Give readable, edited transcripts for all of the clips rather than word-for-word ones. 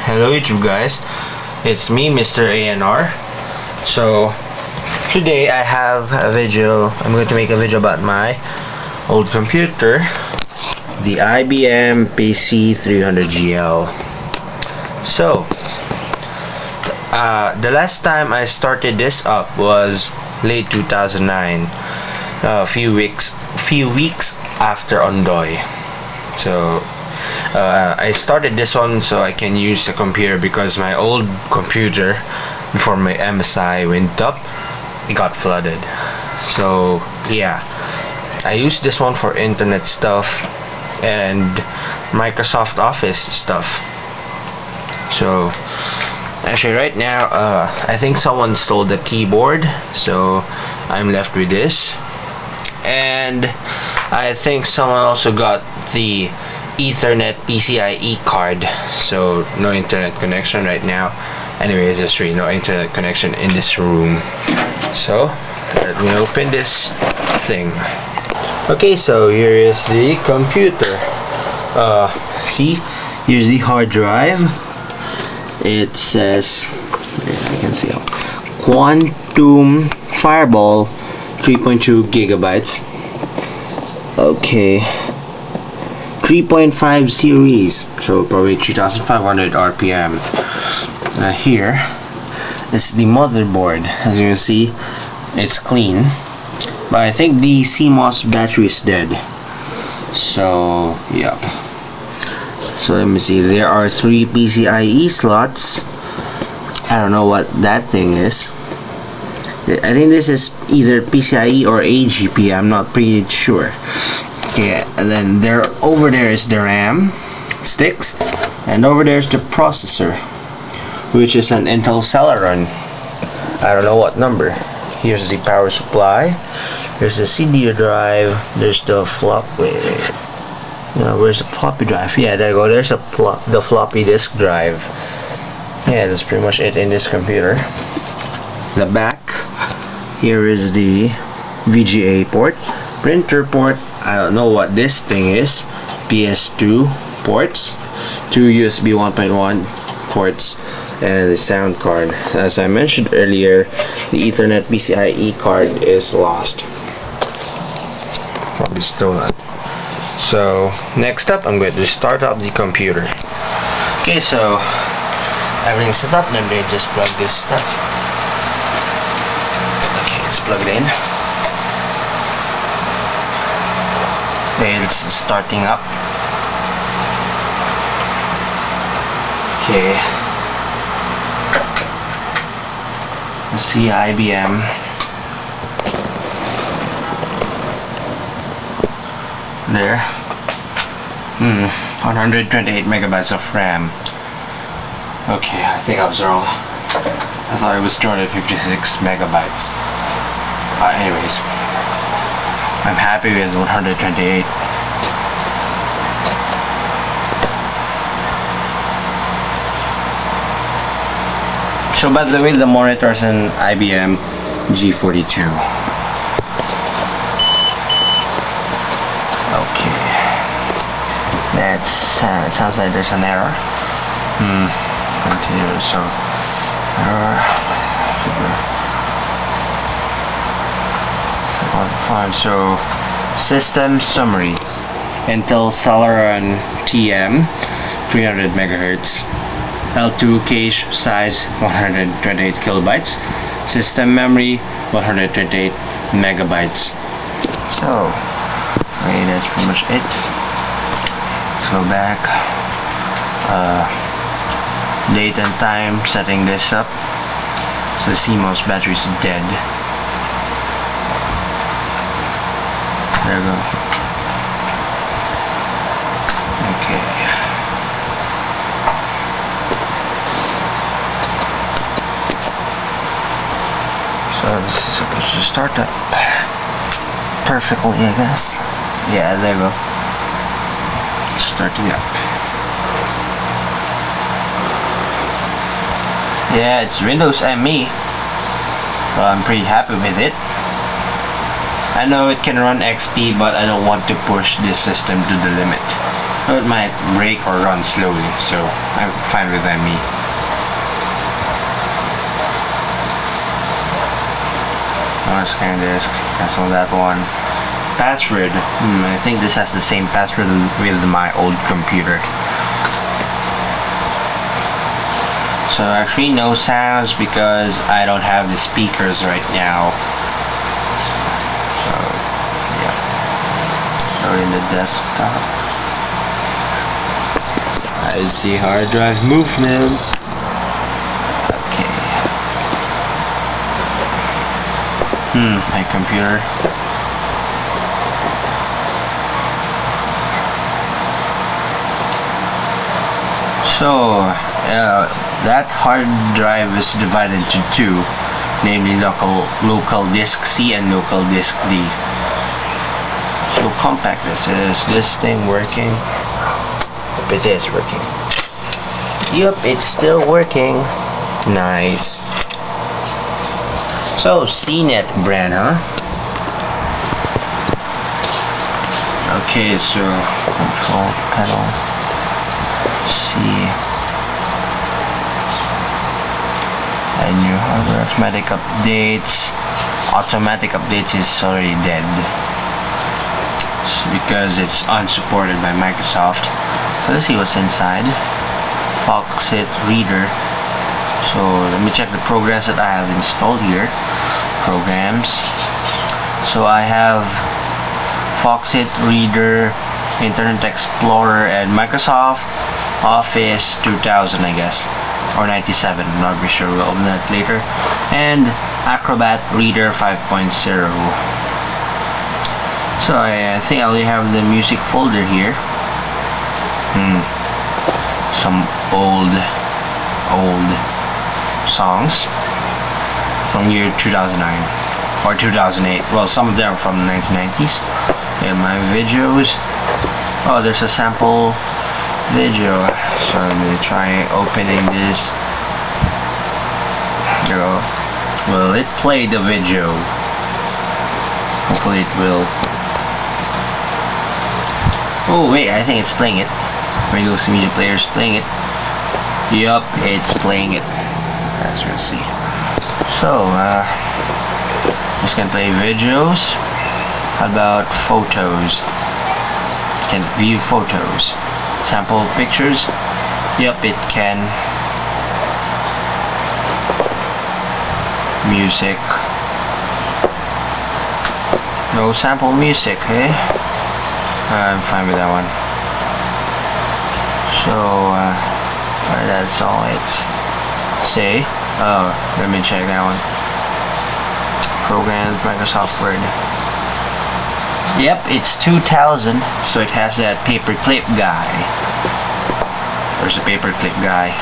Hello YouTube guys, it's me Mr. ANR. So today I have a video. I'm going to make a video about my old computer, the IBM Pc 300GL. So the last time I started this up was late 2009, a few weeks after Ondoy. So I started this one so I can use the computer, because my old computer before my MSI went up, it got flooded. So yeah, I used this one for internet stuff and Microsoft Office stuff. So actually right now I think someone stole the keyboard, so I'm left with this. And I think someone also got the Ethernet PCIe card, so no internet connection right now. Anyways, there's really no internet connection in this room. So let me open this thing. Okay, so here is the computer. See, here's the hard drive. It says, I can see, Quantum Fireball 3.2 gigabytes. Okay, 3.5 series, so probably 3500 RPM. Here is the motherboard. As you can see, it's clean, but I think the CMOS battery is dead. So yeah. So let me see. There are 3 PCIe slots. I don't know what that thing is. I think this is either PCIe or AGP. I'm not pretty sure. Okay, and then over there is the RAM sticks, and over there is the processor, which is an Intel Celeron. I don't know what number. Here's the power supply. There's the CD drive. There's the floppy. Where's the floppy drive? Yeah, there you go. There's the floppy disk drive. Yeah, that's pretty much it in this computer. The back. Here is the VGA port, printer port. I don't know what this thing is. PS2 ports, 2 USB 1.1 ports, and the sound card. As I mentioned earlier, the Ethernet PCIe card is lost. Probably stolen. So next up, I'm going to start up the computer. Okay, so everything's set up. Let me just plug this stuff. Okay, it's plugged in. Okay, it's starting up. Okay. Let's see, IBM. There. 128 megabytes of RAM. Okay, I think I was wrong. I thought it was 256 megabytes. Anyways, I'm happy with 128. So by the way, the monitor is an IBM G42. Okay, that's it sounds like there's an error. Continue. So error. Fine. So system summary: Intel Celeron TM 300 megahertz, L2 cache size 128 kilobytes, system memory 128 megabytes. So okay, that's pretty much it. Let's go back. Date and time, setting this up. So the CMOS battery is dead. There we go. Okay. So this is supposed to start up perfectly, I guess. Yeah, there we go. Starting up. Yeah, it's Windows ME. Well, I'm pretty happy with it. I know it can run XP, but I don't want to push this system to the limit. It might break or run slowly, so I'm fine with that. Me. Scan disk, cancel that one. Password. I think this has the same password with my old computer. So actually no sounds because I don't have the speakers right now. So yeah. So in the desktop, I see hard drive movements. My computer. So, that hard drive is divided into two, namely local disk C and local disk D. So compact this. Is this thing working? Yep, it is working. Yep, it's still working. Nice. So, CNET brand, huh? Okay, so control panel. C. And new hardware automatic updates. Automatic updates is already dead because it's unsupported by Microsoft. So let's see what's inside. Foxit reader. So let me check the programs that I have installed here. Programs. So I have Foxit Reader, Internet Explorer, and Microsoft Office 2000, I guess, or 97. I'm not really sure. We'll open that later. And Acrobat Reader 5.0. So I think I only have the music folder here. Some old songs from year 2009 or 2008. Well, some of them are from the 1990s. And my videos. Oh, there's a sample video. So I'm gonna try opening this. Will it play the video? Hopefully it will. Oh wait, I think it's playing it. Windows Media Player is playing it. Yup, it's playing it. Let's see. So, just gonna play videos. How about photos? Can view photos. Sample pictures. Yup, it can. Music. No sample music, eh? I'm fine with that one. So, that's all it say. Oh, let me check that one. Programs, Microsoft Word. Yep, it's 2000, so it has that paperclip guy. There's a paperclip guy.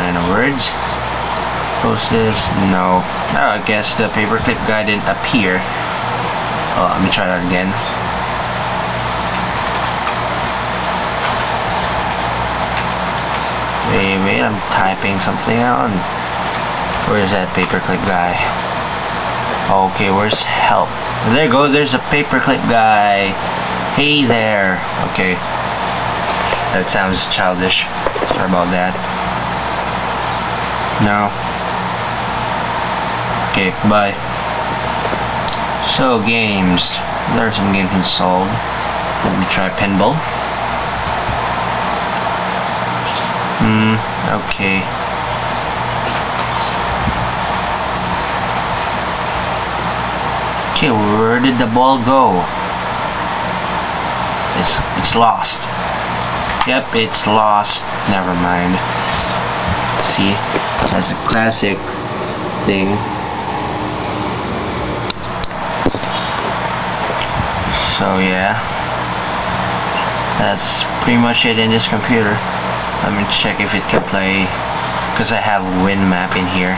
And words. Post this. No. Oh, I guess the paperclip guy didn't appear. Oh, let me try that again. Wait, I'm typing something out. Where's that paperclip guy? Okay, where's help? There you go, there's a paperclip guy. Hey there. Okay. That sounds childish. Sorry about that. No. Okay, bye. So, games. There are some games installed. Let me try pinball. Okay. Okay, where did the ball go? It's lost. Yep, it's lost. Never mind. See, that's a classic thing. So yeah, that's pretty much it in this computer. Let me check if it can play, because I have WinMap in here.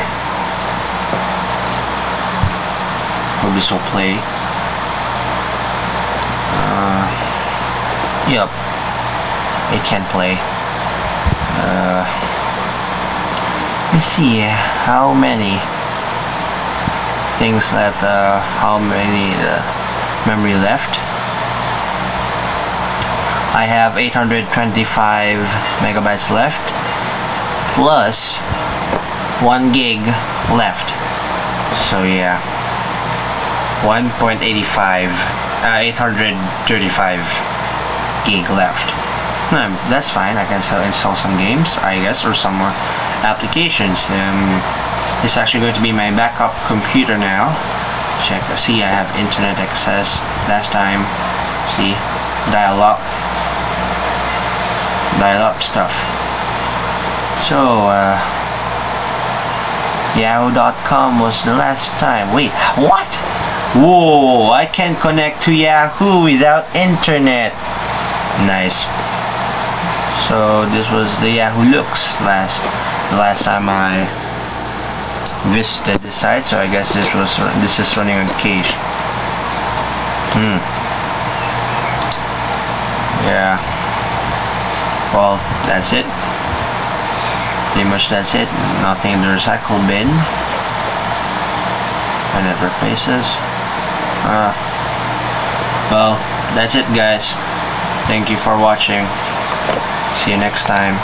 Hope this will play. Yep, it can play. Let's see how many things left. How many memory left? I have 825 megabytes left plus 1 gig left. So yeah, 835 gig left. That's fine. I can install some games, I guess, or some more applications. This is actually going to be my backup computer now. See, I have internet access last time. See, dial-up stuff. So Yahoo.com was the last time. Wait, what? Whoa, I can connect to Yahoo without internet. Nice. So this was the Yahoo looks the last time I visited the site. So I guess this is running on cache. Yeah. Well, that's it. Pretty much that's it. Nothing in the recycle bin. And it replaces. Well, that's it, guys. Thank you for watching. See you next time.